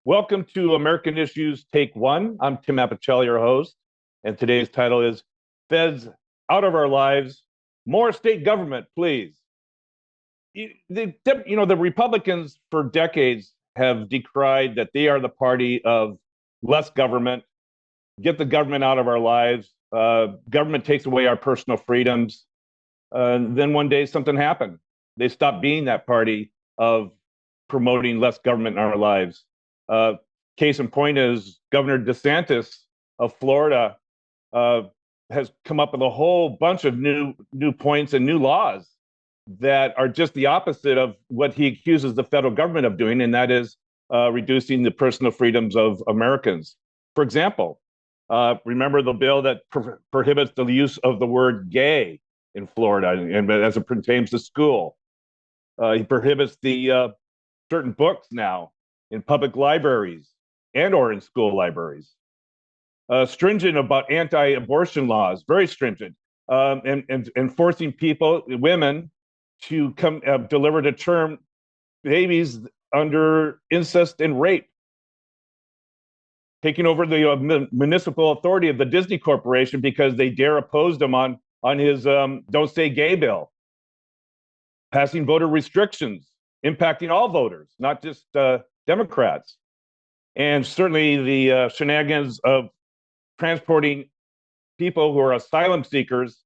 Welcome to American Issues Take One. I'm Tim Apicella, your host, and today's title is Feds Out of Our Lives, More State Government, Please. The Republicans for decades have decried that they are the party of less government, get the government out of our lives, government takes away our personal freedoms. Then one day something happened. They stopped being that party of promoting less government in our lives. Case in point is Governor DeSantis of Florida has come up with a whole bunch of new points and new laws that are just the opposite of what he accuses the federal government of doing, and that is reducing the personal freedoms of Americans. For example, remember the bill that prohibits the use of the word gay in Florida, and as it pertains to school. He prohibits the certain books now in public libraries and or in school libraries. Stringent about anti-abortion laws, very stringent, and forcing women to come deliver to term babies under incest and rape. Taking over the municipal authority of the Disney Corporation because they dare oppose him on his Don't Say Gay bill. Passing voter restrictions, impacting all voters, not just Democrats. And certainly the shenanigans of transporting people who are asylum seekers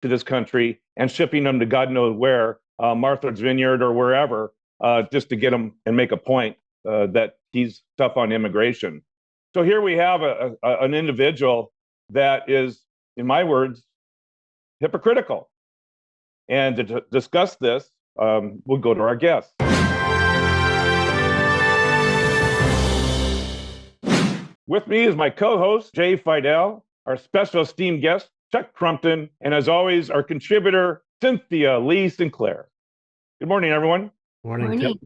to this country and shipping them to God knows where, Martha's Vineyard or wherever, just to get them and make a point that he's tough on immigration. So here we have an individual that is, in my words, hypocritical. And to discuss this, we'll go to our guest. With me is my co-host, Jay Fidell, our special esteemed guest, Chuck Crumpton, and as always, our contributor, Cynthia Lee Sinclair. Good morning, everyone. Morning.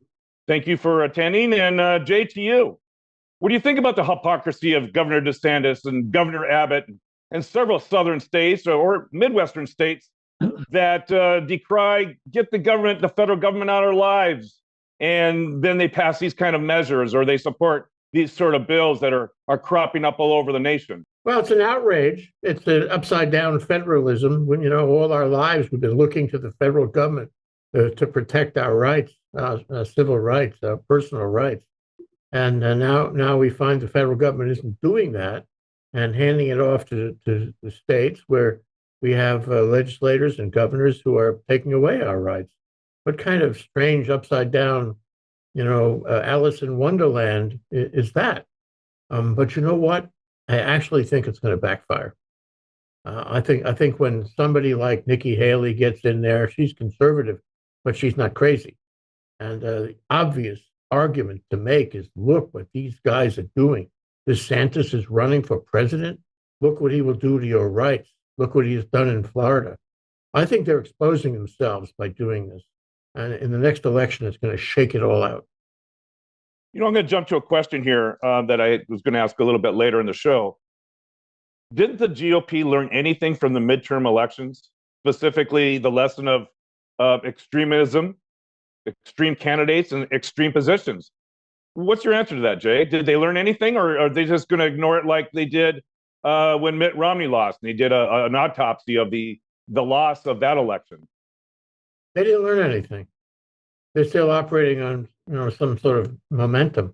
Thank you for attending. And Jay, to you, what do you think about the hypocrisy of Governor DeSantis and Governor Abbott and several southern states or Midwestern states that decry, get the federal government out of our lives, and then they pass these kind of measures or they support these sort of bills that are cropping up all over the nation? Well, it's an outrage. It's an upside down federalism. When, all our lives we've been looking to the federal government to protect our rights, civil rights, personal rights. And now we find the federal government isn't doing that and handing it off to the states where we have legislators and governors who are taking away our rights. What kind of strange upside down, Alice in Wonderland is that? But you know what? I actually think it's going to backfire. I think when somebody like Nikki Haley gets in there, she's conservative, but she's not crazy. And the obvious argument to make is, look what these guys are doing. DeSantis is running for president. Look what he will do to your rights. Look what he has done in Florida. I think they're exposing themselves by doing this. And in the next election, it's going to shake it all out. I'm going to jump to a question here that I was going to ask a little bit later in the show. Didn't the GOP learn anything from the midterm elections, specifically the lesson of extremism, extreme candidates, and extreme positions? What's your answer to that, Jay? Did they learn anything, or are they just going to ignore it like they did when Mitt Romney lost and he did an autopsy of the loss of that election? They didn't learn anything. They're still operating on some sort of momentum,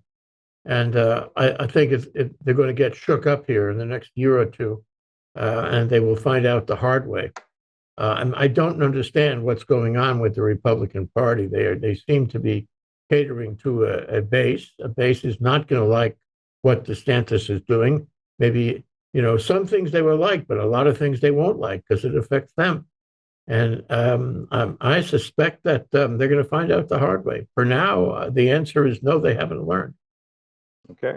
and I think they're going to get shook up here in the next year or two, and they will find out the hard way. And I don't understand what's going on with the Republican Party. They seem to be catering to a base. A base is not going to like what DeSantis is doing. Maybe some things they will like, but a lot of things they won't like because it affects them. And I suspect that they're going to find out the hard way. For now, the answer is no, they haven't learned. Okay.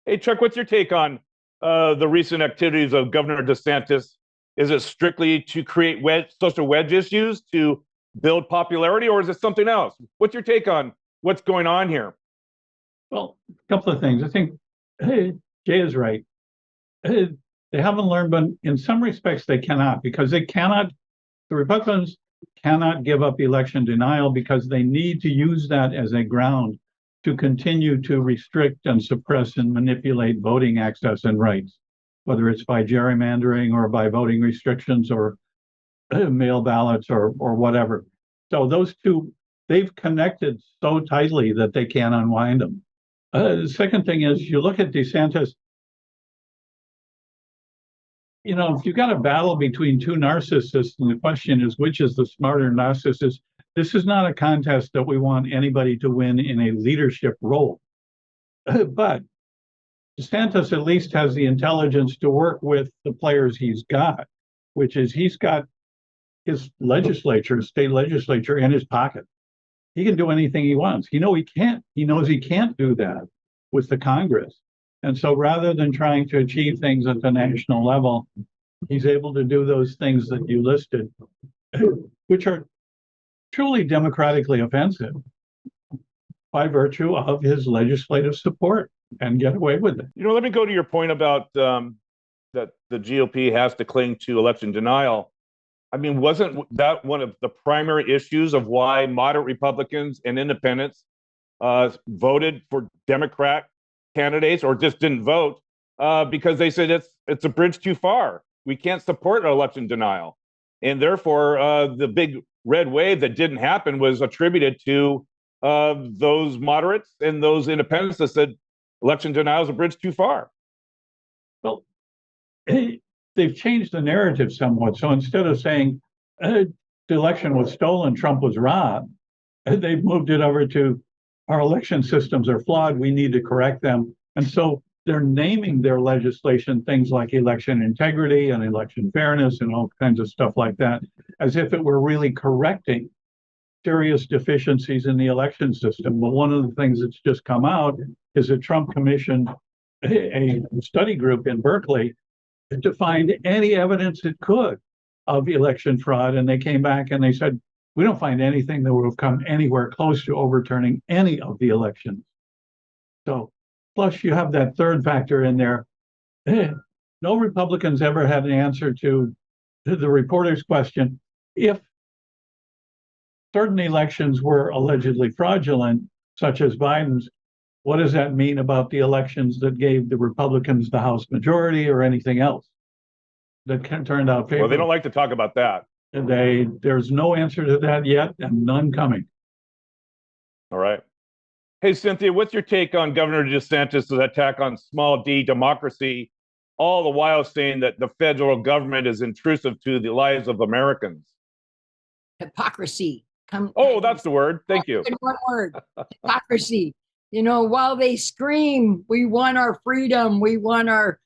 Hey, Chuck, what's your take on the recent activities of Governor DeSantis? Is it strictly to create social wedge issues to build popularity, or is it something else? What's your take on what's going on here? Well, a couple of things. I think Jay is right. They haven't learned, but in some respects they cannot, because the Republicans cannot give up election denial because they need to use that as a ground to continue to restrict and suppress and manipulate voting access and rights, whether it's by gerrymandering or by voting restrictions or mail ballots or whatever. So those two, they've connected so tightly that they can't unwind them. The second thing is, you look at DeSantis, you know, if you've got a battle between two narcissists, and the question is, which is the smarter narcissist? This is not a contest that we want anybody to win in a leadership role. But DeSantis at least has the intelligence to work with the players he's got, which is he's got his legislature, state legislature in his pocket. He can do anything he wants. He knows he can't do that with the Congress. And so rather than trying to achieve things at the national level, he's able to do those things that you listed, which are truly democratically offensive by virtue of his legislative support, and get away with it. You know, let me go to your point about that the GOP has to cling to election denial. I mean, wasn't that one of the primary issues of why moderate Republicans and independents voted for Democrat candidates, or just didn't vote because they said it's a bridge too far. We can't support election denial, and therefore the big red wave that didn't happen was attributed to those moderates and those independents that said election denial is a bridge too far. Well, they've changed the narrative somewhat. So instead of saying the election was stolen, Trump was robbed, they've moved it over to our election systems are flawed, we need to correct them. And so they're naming their legislation things like election integrity and election fairness and all kinds of stuff like that, as if it were really correcting serious deficiencies in the election system. But one of the things that's just come out is that Trump commissioned a study group in Berkeley to find any evidence it could of election fraud. And they came back and they said, we don't find anything that would have come anywhere close to overturning any of the elections. So, plus you have that third factor in there. No Republicans ever had an answer to the reporter's question. If certain elections were allegedly fraudulent, such as Biden's, what does that mean about the elections that gave the Republicans the House majority or anything else that turned out favorable? Well, they don't like to talk about that. There's no answer to that yet, and none coming. All right. Hey, Cynthia, what's your take on Governor DeSantis' attack on small d democracy, all the while saying that the federal government is intrusive to the lives of Americans? Hypocrisy. That's the word. Thank you. One word. Hypocrisy. You know, while they scream, we want our freedom, we want our,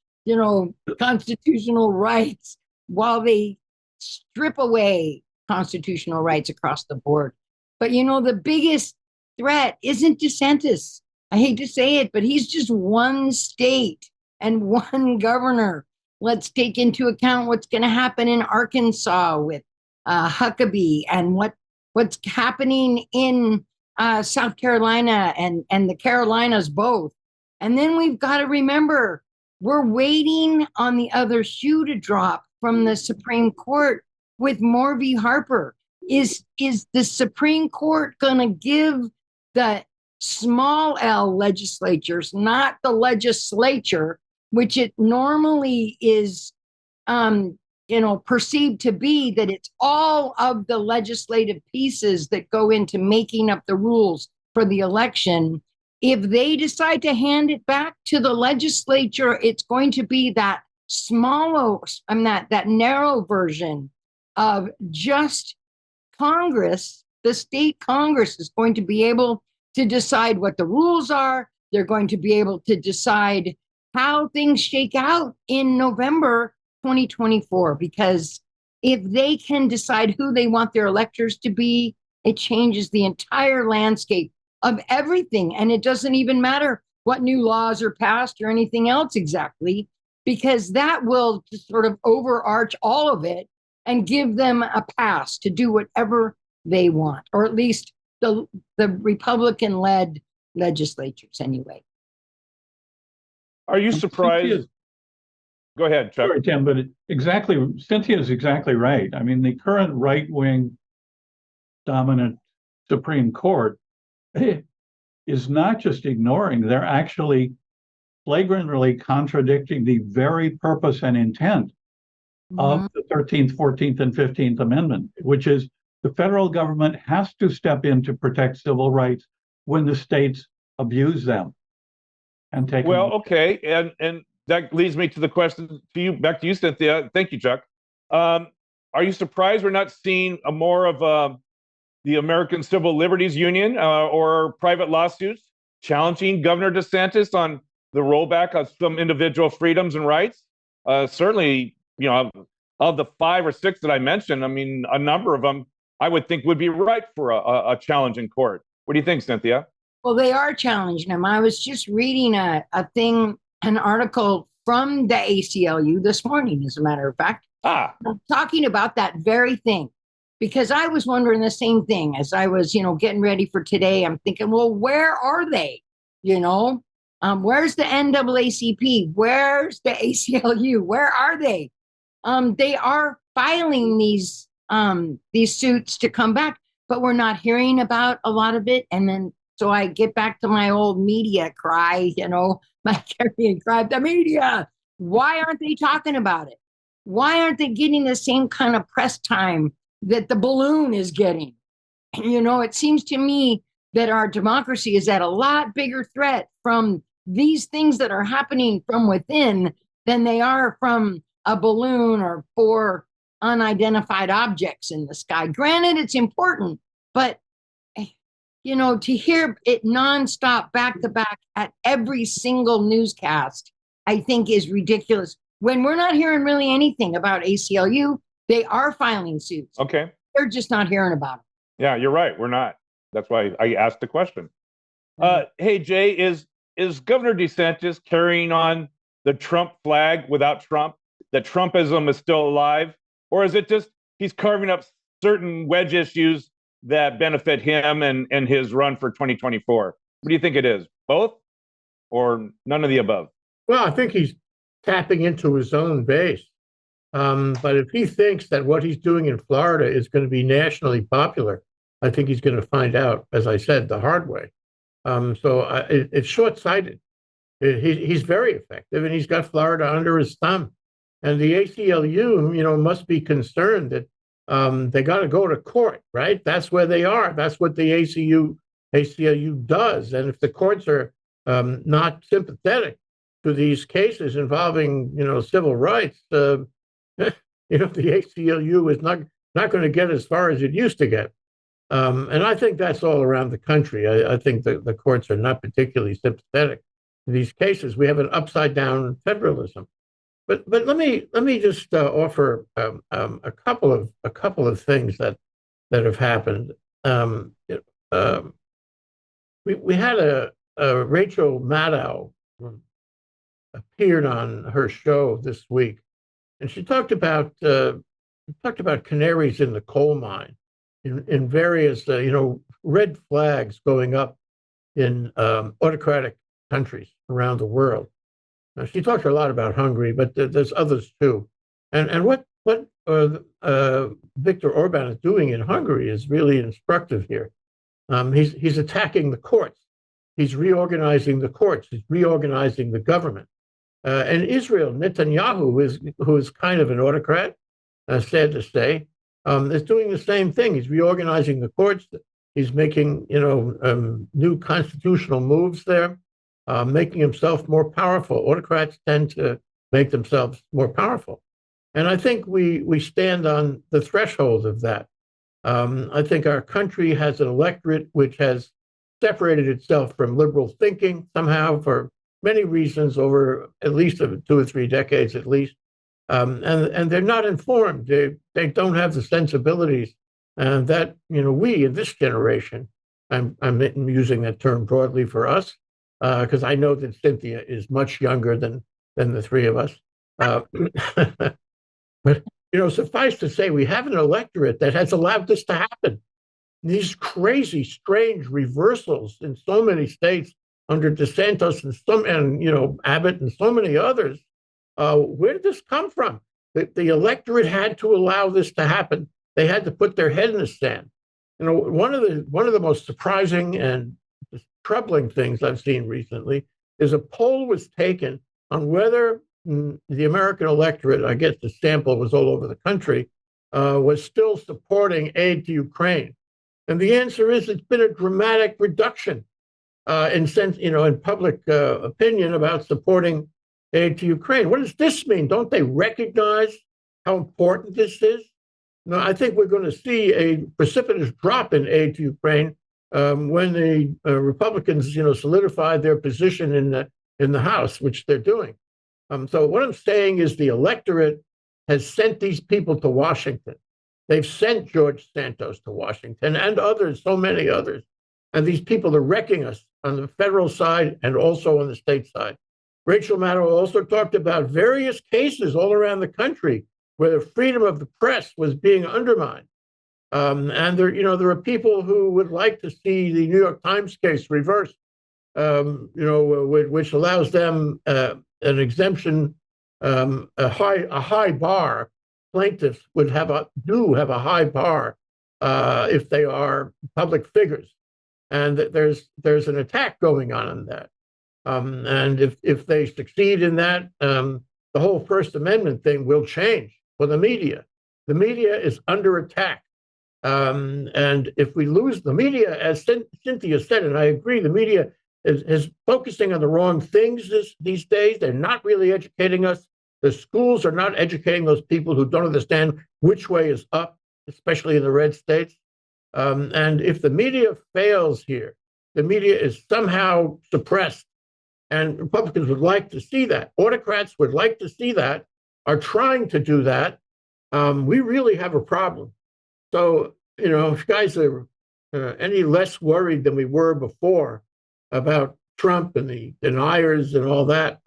constitutional rights, while they strip away constitutional rights across the board. But, the biggest threat isn't DeSantis. I hate to say it, but he's just one state and one governor. Let's take into account what's going to happen in Arkansas with Huckabee, and what's happening in South Carolina and the Carolinas both. And then we've got to remember, we're waiting on the other shoe to drop from the Supreme Court with Moore v. Harper. Is the Supreme Court going to give the small L legislatures, not the legislature, which it normally is, perceived to be, that it's all of the legislative pieces that go into making up the rules for the election. If they decide to hand it back to the legislature, it's going to be that that narrow version of just Congress. The state Congress is going to be able to decide what the rules are. They're going to be able to decide how things shake out in November 2024, because if they can decide who they want their electors to be, it changes the entire landscape of everything. And it doesn't even matter what new laws are passed or anything else exactly, because that will just sort of overarch all of it and give them a pass to do whatever they want, or at least the Republican-led legislatures anyway. Are you surprised? Go ahead, Chuck. Sorry, Tim, but Cynthia is exactly right. I mean, the current right-wing dominant Supreme Court, is not just ignoring, they're actually flagrantly contradicting the very purpose and intent of the 13th, 14th, and 15th Amendment, which is the federal government has to step in to protect civil rights when the states abuse them and take Well, them. okay, and that leads me to the question to you, back to you, Cynthia. Thank you, Chuck. Are you surprised we're not seeing a more of the American Civil Liberties Union or private lawsuits challenging Governor DeSantis on the rollback of some individual freedoms and rights? Certainly, you know, of the 5 or 6 that I mentioned, I mean, a number of them I would think would be ripe for a challenge in court. What do you think, Cynthia? Well, they are challenging them. I was just reading an article from the ACLU this morning, as a matter of fact, talking about that very thing. Because I was wondering the same thing as I was, getting ready for today. I'm thinking, well, where are they? Where's the NAACP? Where's the ACLU? Where are they? They are filing these suits to come back, but we're not hearing about a lot of it. And then, so I get back to my old media cry, my carrying cry, the media. Why aren't they talking about it? Why aren't they getting the same kind of press time that the balloon is getting? It seems to me that our democracy is at a lot bigger threat from these things that are happening from within than they are from a balloon or 4 unidentified objects in the sky. Granted, it's important, but to hear it nonstop, back to back at every single newscast, I think is ridiculous. When we're not hearing really anything about ACLU, they are filing suits. Okay. They're just not hearing about it. Yeah, you're right. We're not. That's why I asked the question. Hey, Jay, is Governor DeSantis carrying on the Trump flag without Trump? That Trumpism is still alive? Or is it just he's carving up certain wedge issues that benefit him and his run for 2024? What do you think it is? Both? Or none of the above? Well, I think he's tapping into his own base. But if he thinks that what he's doing in Florida is going to be nationally popular, I think he's going to find out, as I said, the hard way. It's short-sighted. He's very effective, and he's got Florida under his thumb. And the ACLU, must be concerned that they got to go to court, right? That's where they are. That's what the ACLU does. And if the courts are not sympathetic to these cases involving, civil rights, the ACLU is not going to get as far as it used to get. And I think that's all around the country. I think the courts are not particularly sympathetic to these cases. We have an upside down federalism. But let me just offer a couple of things that have happened. We had a Rachel Maddow appeared on her show this week, and she talked about canaries in the coal mine, in various red flags going up in autocratic countries around the world. Now, she talked a lot about Hungary, but there's others too. And what Viktor Orban is doing in Hungary is really instructive here. He's attacking the courts. He's reorganizing the courts. He's reorganizing the government. And Israel, Netanyahu, who is kind of an autocrat, sad to say, is doing the same thing. He's reorganizing the courts. He's making new constitutional moves there. Making himself more powerful. Autocrats tend to make themselves more powerful. And I think we stand on the threshold of that. I think our country has an electorate which has separated itself from liberal thinking somehow for many reasons over at least 2 or 3 decades at least. And they're not informed. They don't have the sensibilities that, we in this generation, I'm using that term broadly for us, because I know that Cynthia is much younger than the 3 of us. But, suffice to say, we have an electorate that has allowed this to happen. These crazy, strange reversals in so many states under DeSantis and Abbott and so many others. Where did this come from? The electorate had to allow this to happen. They had to put their head in the sand. One of the most surprising and troubling things I've seen recently is a poll was taken on whether the American electorate, I guess the sample was all over the country, was still supporting aid to Ukraine. And the answer is it's been a dramatic reduction in public opinion about supporting aid to Ukraine. What does this mean? Don't they recognize how important this is? No, I think we're going to see a precipitous drop in aid to Ukraine when the Republicans, solidify their position in the House, which they're doing. So what I'm saying is the electorate has sent these people to Washington. They've sent George Santos to Washington and others, so many others. And these people are wrecking us on the federal side and also on the state side. Rachel Maddow also talked about various cases all around the country where the freedom of the press was being undermined. And there are people who would like to see the New York Times case reversed, which allows them an exemption, a high bar. Plaintiffs would have a high bar if they are public figures, and there's an attack going on that. And if they succeed in that, the whole First Amendment thing will change for the media. The media is under attack. And if we lose the media, as Cynthia said, and I agree, the media is focusing on the wrong things these days. They're not really educating us. The schools are not educating those people who don't understand which way is up, especially in the red states. And if the media fails here, the media is somehow suppressed. And Republicans would like to see that. Autocrats would like to see that, are trying to do that. We really have a problem. So, if you guys are any less worried than we were before about Trump and the deniers and all that,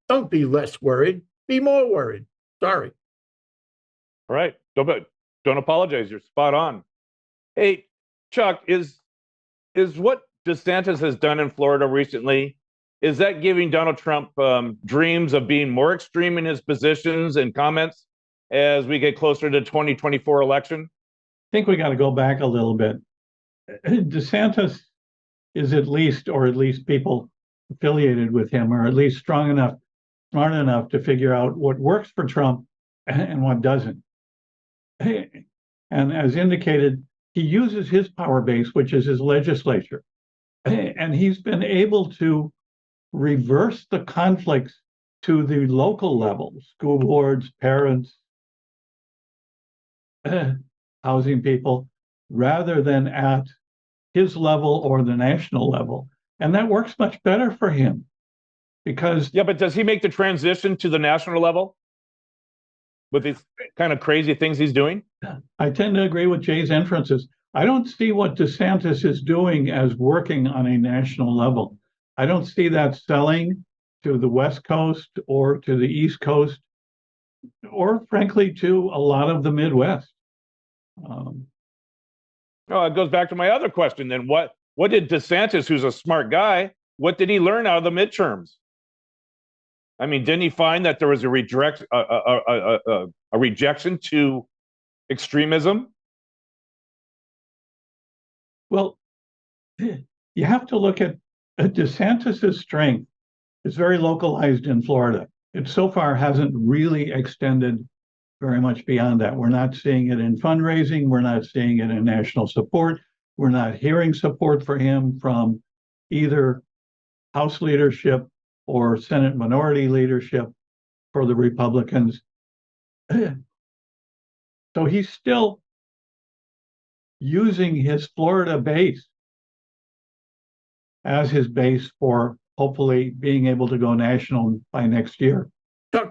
don't be less worried. Be more worried. Sorry. All right. Don't apologize. You're spot on. Hey, Chuck, is what DeSantis has done in Florida recently, is that giving Donald Trump dreams of being more extreme in his positions and comments as we get closer to the 2024 election? I think we got to go back a little bit. DeSantis is at least people affiliated with him are at least smart enough to figure out what works for Trump and what doesn't. And as indicated, he uses his power base, which is his legislature. And he's been able to reverse the conflicts to the local level, school boards, parents, housing people, rather than at his level or the national level. And that works much better for him because... Yeah, but does he make the transition to the national level with these kind of crazy things he's doing? I tend to agree with Jay's inferences. I don't see what DeSantis is doing as working on a national level. I don't see that selling to the West Coast or to the East Coast, or frankly, to a lot of the Midwest. It goes back to my other question then. What did DeSantis, who's a smart guy, what did he learn out of the midterms? I mean, didn't he find that there was a rejection to extremism? Well, you have to look at DeSantis's strength. It's very localized in Florida. It so far hasn't really extended very much beyond that. We're not seeing it in fundraising. We're not seeing it in national support. We're not hearing support for him from either House leadership or Senate minority leadership for the Republicans. So he's still using his Florida base as his base for hopefully being able to go national by next year.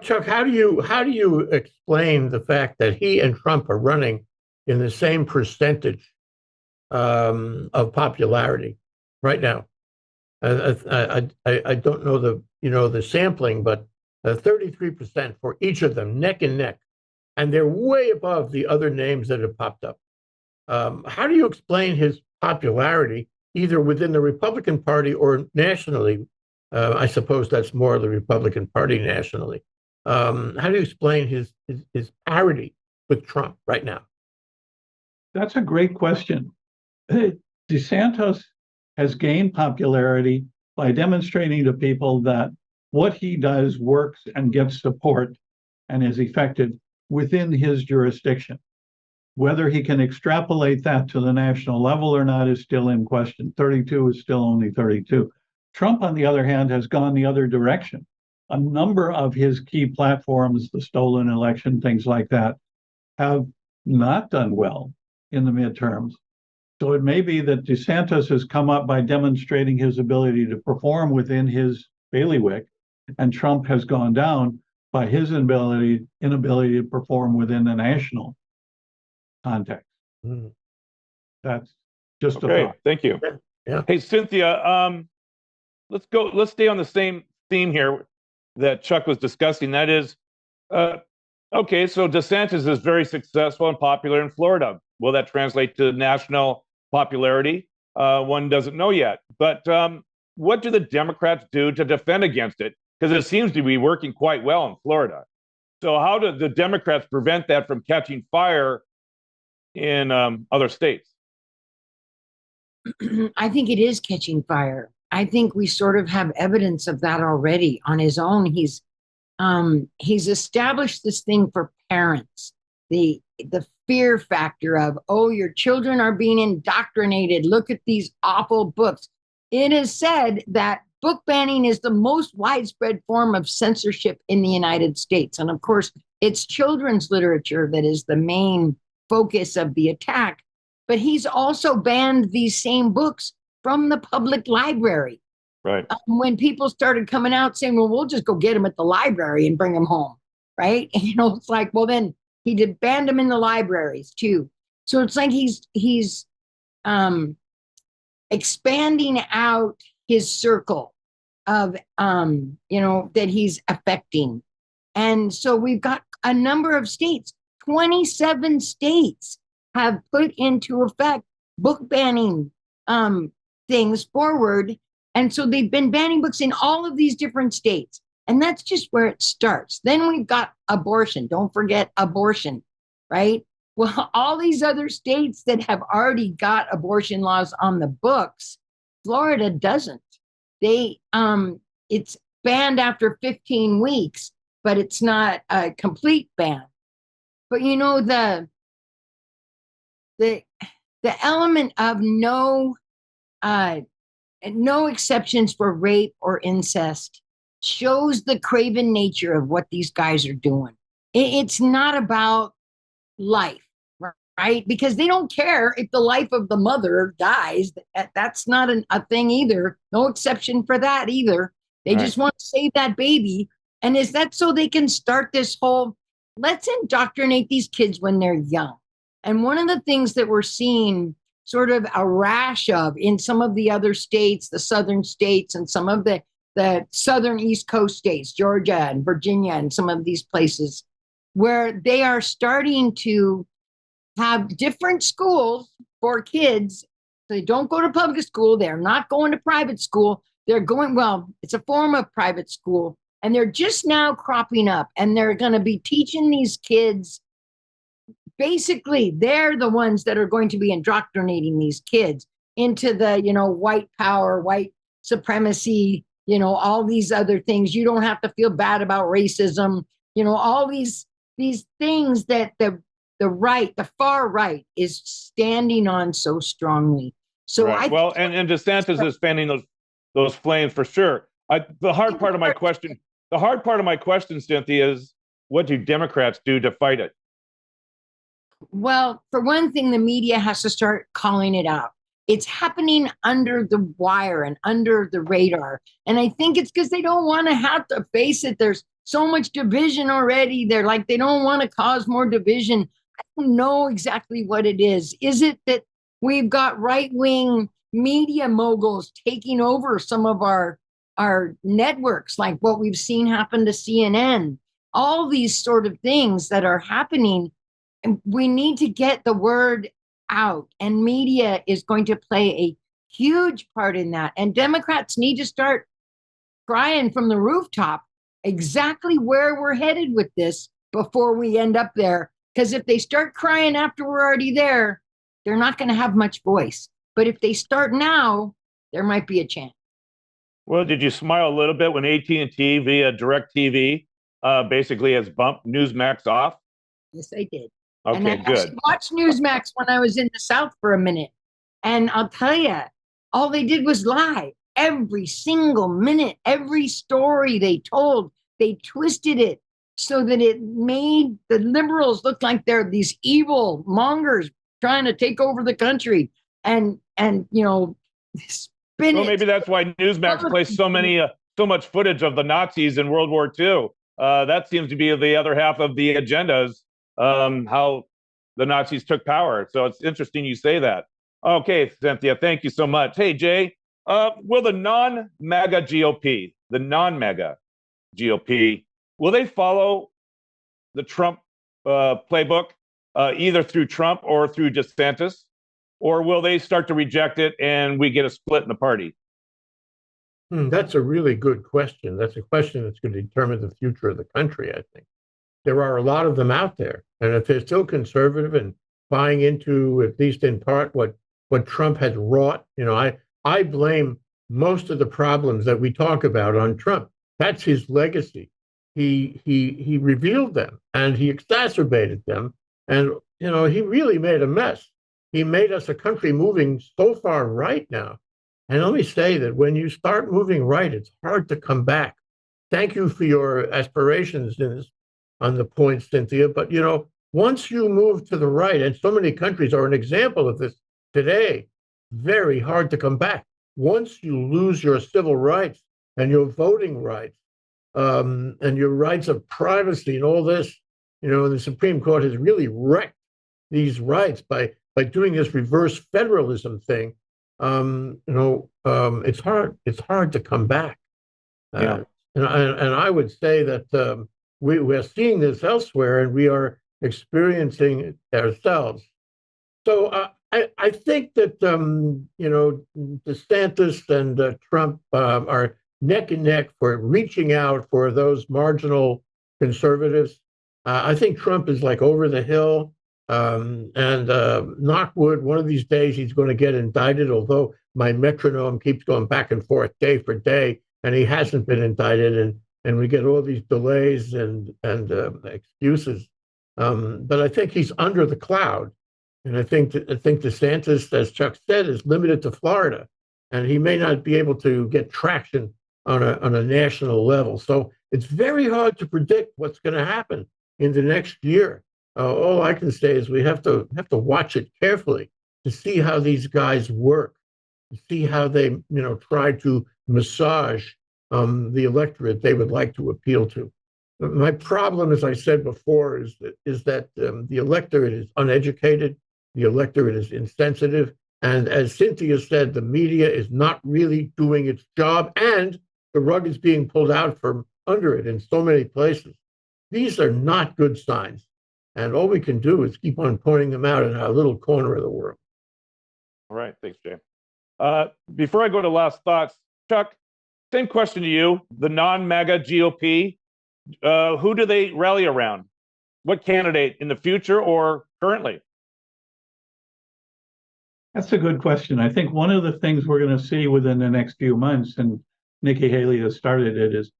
Chuck, how do you explain the fact that he and Trump are running in the same percentage of popularity right now? I don't know the sampling, but 33% for each of them, neck and neck, and they're way above the other names that have popped up. How do you explain his popularity either within the Republican Party or nationally? I suppose that's more the Republican Party nationally. How do you explain his parity with Trump right now? That's a great question. DeSantis has gained popularity by demonstrating to people that what he does works and gets support and is effective within his jurisdiction. Whether he can extrapolate that to the national level or not is still in question. 32 is still only 32. Trump, on the other hand, has gone the other direction. A number of his key platforms, the stolen election, things like that, have not done well in the midterms. So it may be that DeSantis has come up by demonstrating his ability to perform within his bailiwick, and Trump has gone down by his inability to perform within the national context. Mm. That's just a Okay, thought. thank you. Yeah. Hey, Cynthia, let's stay on the same theme here that Chuck was discussing. That is, okay, so DeSantis is very successful and popular in Florida. Will that translate to national popularity? One doesn't know yet. But what do the Democrats do to defend against it? Because it seems to be working quite well in Florida. So how do the Democrats prevent that from catching fire in other states? I think it is catching fire. I think we sort of have evidence of that already on his own. He's established this thing for parents, the fear factor of, oh, your children are being indoctrinated. Look at these awful books. It is said that book banning is the most widespread form of censorship in the United States. And of course, it's children's literature that is the main focus of the attack. But he's also banned these same books from the public library. Right. When people started coming out saying, well, we'll just go get them at the library and bring them home. Right. And, it's like, well, then he did ban them in the libraries too. So it's like he's expanding out his circle of, that he's affecting. And so we've got a number of states, 27 states have put into effect book banning things forward. And so they've been banning books in all of these different states. And that's just where it starts. Then we've got abortion. Don't forget abortion, right? Well, all these other states that have already got abortion laws on the books, Florida doesn't. It's banned after 15 weeks, but it's not a complete ban. But the element of no exceptions for rape or incest shows the craven nature of what these guys are doing. It's not about life, right? Because they don't care if the life of the mother dies. That's not a thing either. No exception for that either. They just want to save that baby. And is that so they can start this whole, let's indoctrinate these kids when they're young. And one of the things that we're seeing sort of a rash of in some of the other states, the southern states, and some of the southern East Coast states, Georgia and Virginia, and some of these places, where they are starting to have different schools for kids. They don't go to public school. They're not going to private school. They're going, well, it's a form of private school. And they're just now cropping up. And they're going to be teaching these kids. Basically, they're the ones that are going to be indoctrinating these kids into the, white power, white supremacy, all these other things. You don't have to feel bad about racism, all these things that the far right is standing on so strongly. So right. And DeSantis is fanning those flames for sure. The hard part of my question, Cynthia, is what do Democrats do to fight it? Well, for one thing, the media has to start calling it out. It's happening under the wire and under the radar. And I think it's because they don't want to have to face it. There's so much division already. They don't want to cause more division. I don't know exactly what it is. Is it that we've got right-wing media moguls taking over some of our networks, like what we've seen happen to CNN? All these sort of things that are happening. And we need to get the word out, and media is going to play a huge part in that. And Democrats need to start crying from the rooftop exactly where we're headed with this before we end up there. Because if they start crying after we're already there, they're not going to have much voice. But if they start now, there might be a chance. Well, did you smile a little bit when AT&T via DirecTV basically has bumped Newsmax off? Yes, I did. Okay, and I good. actually watched Newsmax when I was in the South for a minute. And I'll tell you, all they did was lie. Every single minute, every story they told, they twisted it so that it made the liberals look like they're these evil mongers trying to take over the country. And you know, spin Well, it. maybe that's why Newsmax placed so much footage of the Nazis in World War II. That seems to be the other half of the agendas, how the Nazis took power. So it's interesting you say that. Okay, Cynthia, thank you so much. Hey, Jay, will the non-MAGA GOP, will they follow the Trump playbook, either through Trump or through DeSantis? Or will they start to reject it and we get a split in the party? That's a really good question. That's a question that's going to determine the future of the country, I think. There are a lot of them out there. And if they're still conservative and buying into, at least in part, what Trump has wrought, you know, I blame most of the problems that we talk about on Trump. That's his legacy. He revealed them and he exacerbated them. And, you know, he really made a mess. He made us a country moving so far right now. And let me say that when you start moving right, it's hard to come back. Thank you for your aspirations on the point, Cynthia. But, you know, once you move to the right, and so many countries are an example of this today, very hard to come back. Once you lose your civil rights and your voting rights and your rights of privacy and all this, you know, the Supreme Court has really wrecked these rights by doing this reverse federalism thing. It's hard to come back. Yeah. And I would say that we're seeing this elsewhere, and we are experiencing it ourselves. So I think that DeSantis and Trump are neck and neck for reaching out for those marginal conservatives. I think Trump is like over the hill. And knock wood, one of these days he's going to get indicted, although my metronome keeps going back and forth day for day, and he hasn't been indicted, and we get all these delays and excuses. But I think he's under the cloud. And I think DeSantis, as Chuck said, is limited to Florida, and he may not be able to get traction on a national level. So it's very hard to predict what's going to happen in the next year. All I can say is we have to watch it carefully to see how these guys work, to see how they try to massage the electorate they would like to appeal to. My problem, as I said before, is that the electorate is uneducated, the electorate is insensitive, and as Cynthia said, the media is not really doing its job, and the rug is being pulled out from under it in so many places. These are not good signs. And all we can do is keep on pointing them out in our little corner of the world. All right. Thanks, Jay. Before I go to last thoughts, Chuck, same question to you. The non-MAGA GOP, who do they rally around? What candidate in the future or currently? That's a good question. I think one of the things we're going to see within the next few months, and Nikki Haley has started it, is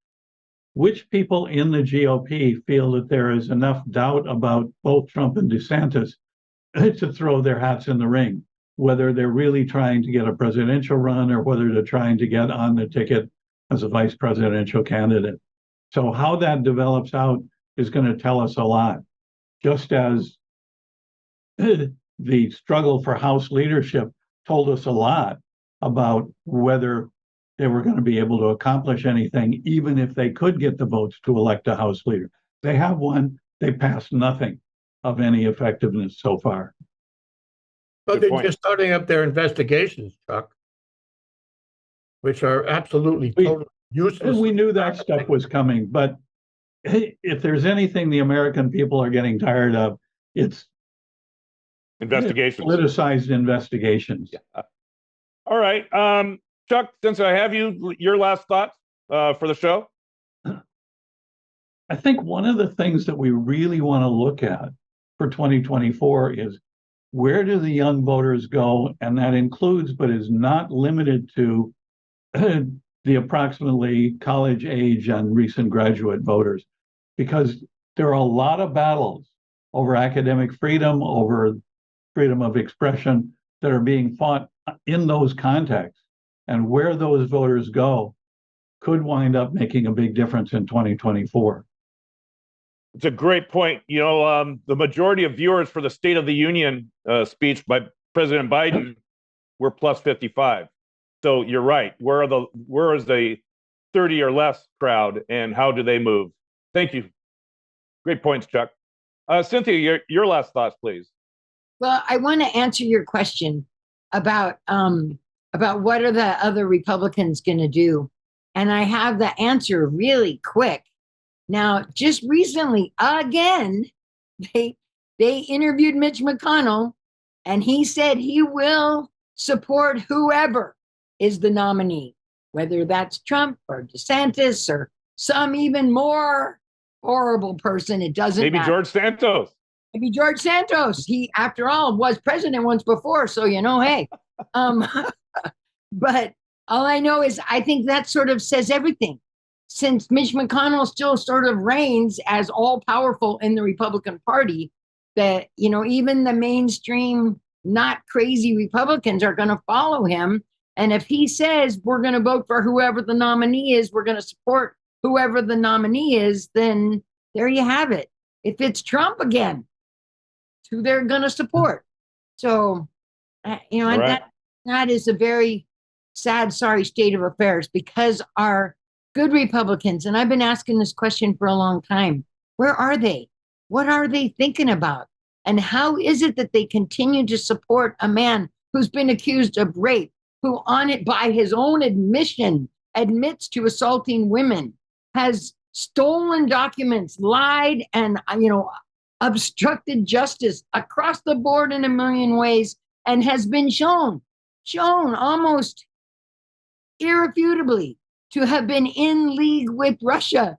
which people in the GOP feel that there is enough doubt about both Trump and DeSantis to throw their hats in the ring, whether they're really trying to get a presidential run or whether they're trying to get on the ticket as a vice presidential candidate. So how that develops out is going to tell us a lot, just as the struggle for House leadership told us a lot about whether they were going to be able to accomplish anything, even if they could get the votes to elect a House leader. They have one, they passed nothing of any effectiveness so far. But they're just starting up their investigations, Chuck, which are absolutely totally useless. We knew that stuff was coming, but if there's anything the American people are getting tired of, it's investigations, politicized investigations. Yeah. All right. Chuck, since I have you, your last thoughts for the show? I think one of the things that we really want to look at for 2024 is where do the young voters go? And that includes, but is not limited to, the approximately college age and recent graduate voters, because there are a lot of battles over academic freedom, over freedom of expression that are being fought in those contexts. And where those voters go could wind up making a big difference in 2024. It's a great point. The majority of viewers for the State of the Union speech by President Biden were plus 55. So you're right. Where is the 30 or less crowd, and how do they move? Thank you. Great points, Chuck. Cynthia, your last thoughts, please. Well, I want to answer your question about what are the other Republicans going to do, and I have the answer really quick. Now, just recently, again, they interviewed Mitch McConnell, and he said he will support whoever is the nominee, whether that's Trump or DeSantis or some even more horrible person. It doesn't Maybe matter. George Santos. Maybe George Santos. He, after all, was president once before, so hey. But all I know is I think that sort of says everything. Since Mitch McConnell still sort of reigns as all powerful in the Republican Party, that even the mainstream, not crazy Republicans are going to follow him. And if he says we're going to vote for whoever the nominee is, we're going to support whoever the nominee is, then there you have it. If it's Trump again, who they're going to support. So, Right. that is a very sad, sorry state of affairs, because our good Republicans, and I've been asking this question for a long time, where are they? What are they thinking about? And how is it that they continue to support a man who's been accused of rape, who on it by his own admission admits to assaulting women, has stolen documents, lied, and obstructed justice across the board in a million ways, and has been shown almost irrefutably to have been in league with Russia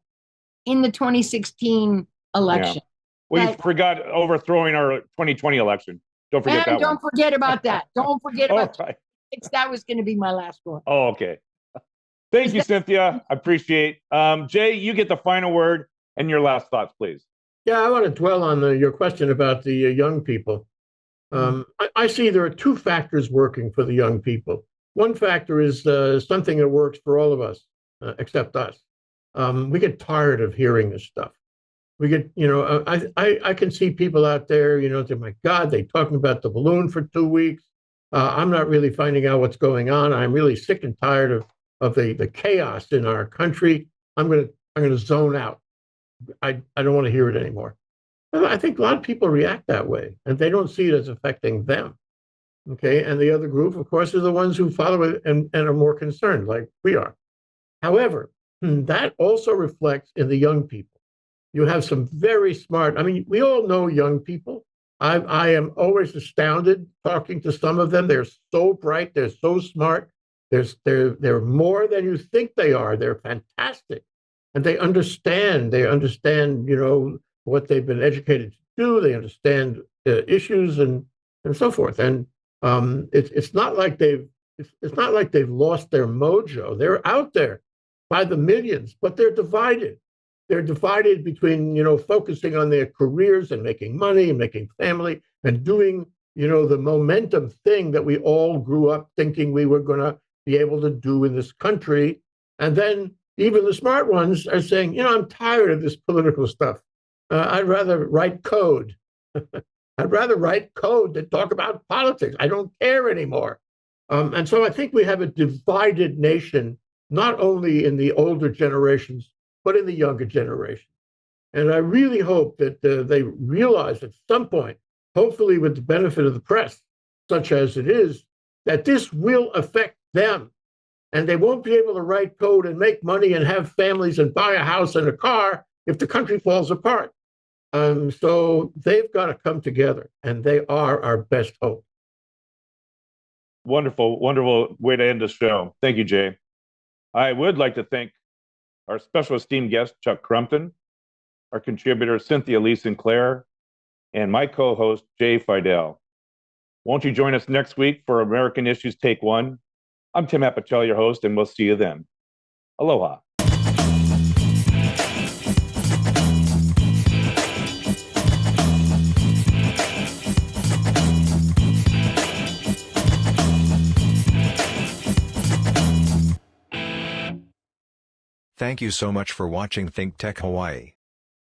in the 2016 election. Yeah. Well, you forgot overthrowing our 2020 election. Don't forget that Don't one. forget about that. Don't forget about right. that. Was going to be my last one. Oh, okay. Thank you, Cynthia. I appreciate. Jay, you get the final word and your last thoughts, please. Yeah, I want to dwell on your question about the young people. I see there are two factors working for the young people. One factor is something that works for all of us, except us. We get tired of hearing this stuff. We get, I can see people out there, say, my God, they're talking about the balloon for 2 weeks. I'm not really finding out what's going on. I'm really sick and tired of the chaos in our country. I'm gonna zone out. I don't want to hear it anymore. I think a lot of people react that way, and they don't see it as affecting them. Okay, and the other group, of course, are the ones who follow it and are more concerned, like we are. However, that also reflects in the young people. You have some very smart. I mean, we all know young people. I am always astounded talking to some of them. They're so bright. They're so smart. They're more than you think they are. They're fantastic, and they understand. They understand, what they've been educated to do. They understand issues and so forth. And it's not like they've lost their mojo. They're out there by the millions, but they're divided. They're divided between, focusing on their careers and making money and making family and doing, the momentum thing that we all grew up thinking we were going to be able to do in this country. And then even the smart ones are saying, I'm tired of this political stuff. I'd rather write code. I'd rather write code than talk about politics. I don't care anymore. And so I think we have a divided nation, not only in the older generations, but in the younger generation. And I really hope that they realize at some point, hopefully with the benefit of the press, such as it is, that this will affect them. And they won't be able to write code and make money and have families and buy a house and a car if the country falls apart. So they've got to come together, and they are our best hope. Wonderful, wonderful way to end the show. Thank you, Jay. I would like to thank our special esteemed guest, Chuck Crumpton, our contributor, Cynthia Lee Sinclair, and my co-host, Jay Fidell. Won't you join us next week for American Issues Take One? I'm Tim Apicella, your host, and we'll see you then. Aloha. Thank you so much for watching Think Tech Hawaii.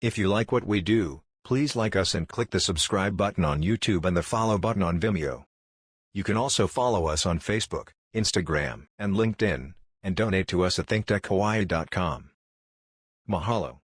If you like what we do, please like us and click the subscribe button on YouTube and the follow button on Vimeo. You can also follow us on Facebook, Instagram, and LinkedIn, and donate to us at thinktechhawaii.com. Mahalo.